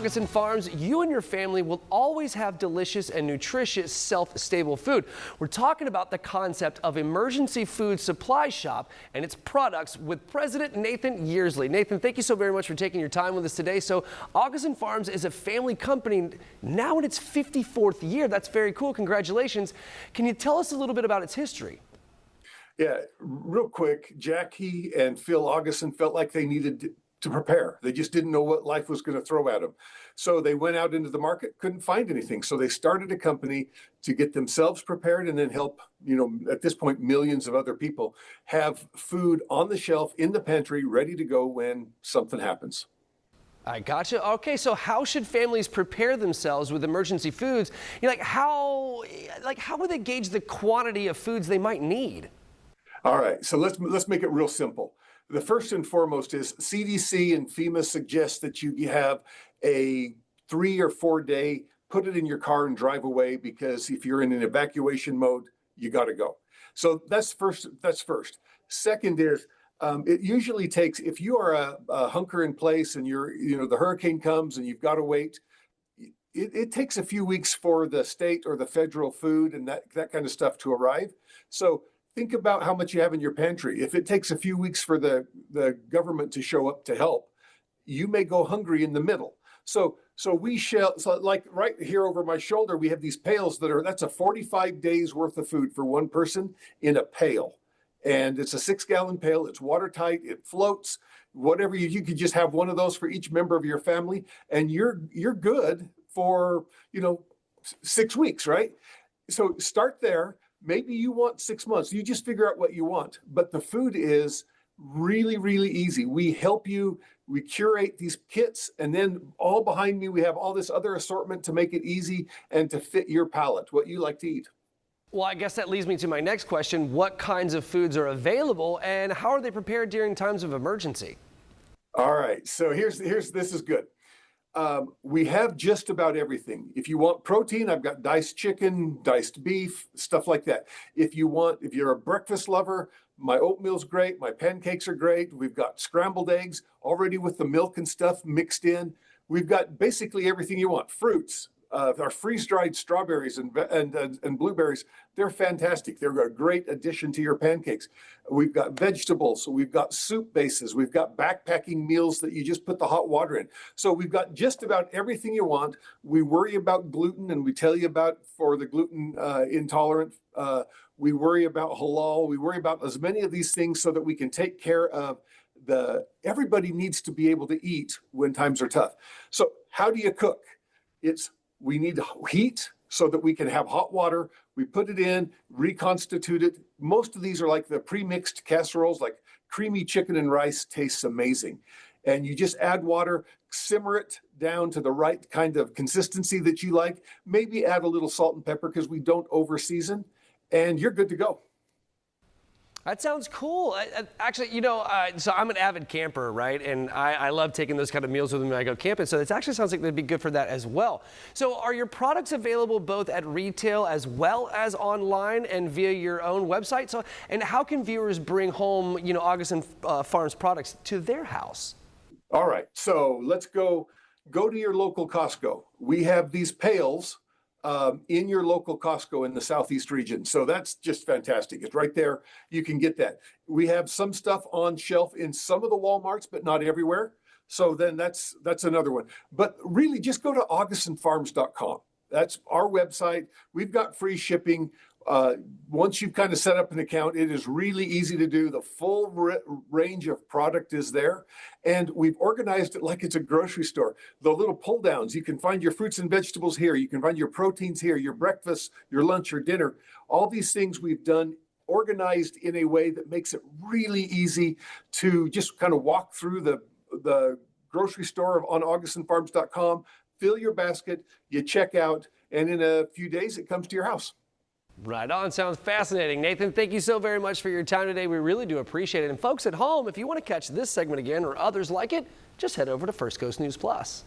Augason Farms, you and your family will always have delicious and nutritious shelf-stable food. We're talking about the concept of emergency food supply shop and its products with President Nathan Yearsley. Nathan, thank you so very much for taking your time with us today. So Augason Farms is a family company now in its 54th year. That's very cool. Congratulations. Can you tell us a little bit about its history? Yeah, real quick, Jackie and Phil Augason felt like they needed to prepare. They just didn't know what life was going to throw at them. So they went out into the market, couldn't find anything. So they started a company to get themselves prepared and then help, at this point, millions of other people have food on the shelf in the pantry, ready to go when something happens. I gotcha. Okay, so how should families prepare themselves with emergency foods? How would they gauge the quantity of foods they might need? All right, so let's make it real simple. The first and foremost is CDC and FEMA suggest that you have a 3 or 4 day, put it in your car and drive away, because if you're in an evacuation mode, you got to go. So that's first. Second is it usually takes, if you are a hunker in place and the hurricane comes and you've got to wait, it takes a few weeks for the state or the federal food and that kind of stuff to arrive. So think about how much you have in your pantry. If it takes a few weeks for the government to show up to help, you may go hungry in the middle. So like right here over my shoulder, we have these pails that's a 45 days worth of food for one person in a pail. And it's a 6-gallon pail. It's watertight. It floats. Whatever you could just have one of those for each member of your family, and you're good for 6 weeks, right? So start there. Maybe you want 6 months. You just figure out what you want. But the food is really, really easy. We help you. We curate these kits. And then all behind me, we have all this other assortment to make it easy and to fit your palate, what you like to eat. Well, I guess that leads me to my next question. What kinds of foods are available and how are they prepared during times of emergency? All right. So this is good. We have just about everything. If you want protein, I've got diced chicken, diced beef, stuff like that. If you're a breakfast lover, my oatmeal's great. My pancakes are great. We've got scrambled eggs already with the milk and stuff mixed in. We've got basically everything you want. Fruits, our freeze-dried strawberries and blueberries, they're fantastic. They're a great addition to your pancakes. We've got vegetables, so we've got soup bases, we've got backpacking meals that you just put the hot water in. So we've got just about everything you want. We worry about gluten, and we tell you about for the gluten intolerant. We worry about halal. We worry about as many of these things so that we can take care of everybody needs to be able to eat when times are tough. So how do you cook? We need heat so that we can have hot water. We put it in, reconstitute it. Most of these are like the pre-mixed casseroles, like creamy chicken and rice tastes amazing. And you just add water, simmer it down to the right kind of consistency that you like. Maybe add a little salt and pepper because we don't over season, and you're good to go. That sounds cool. Actually, so I'm an avid camper, right? And I love taking those kind of meals with me when I go camping. So it actually sounds like they'd be good for that as well. So are your products available both at retail as well as online and via your own website? And how can viewers bring home, Augason Farms products to their house? All right. So let's go to your local Costco. We have these pails in your local Costco in the Southeast region. So that's just fantastic. It's right there. You can get that. We have some stuff on shelf in some of the Walmarts, but not everywhere. So then that's another one. But really just go to AugasonFarms.com. That's our website. We've got free shipping. Once you've kind of set up an account, it is really easy to do. The full range of product is there. And we've organized it like it's a grocery store. The little pull downs, you can find your fruits and vegetables here. You can find your proteins here, your breakfast, your lunch, your dinner. All these things we've done organized in a way that makes it really easy to just kind of walk through the grocery store on AugasonFarms.com, fill your basket, you check out, and in a few days it comes to your house. Right on. Sounds fascinating. Nathan, thank you so very much for your time today. We really do appreciate it. And folks at home, if you want to catch this segment again or others like it, just head over to First Coast News Plus.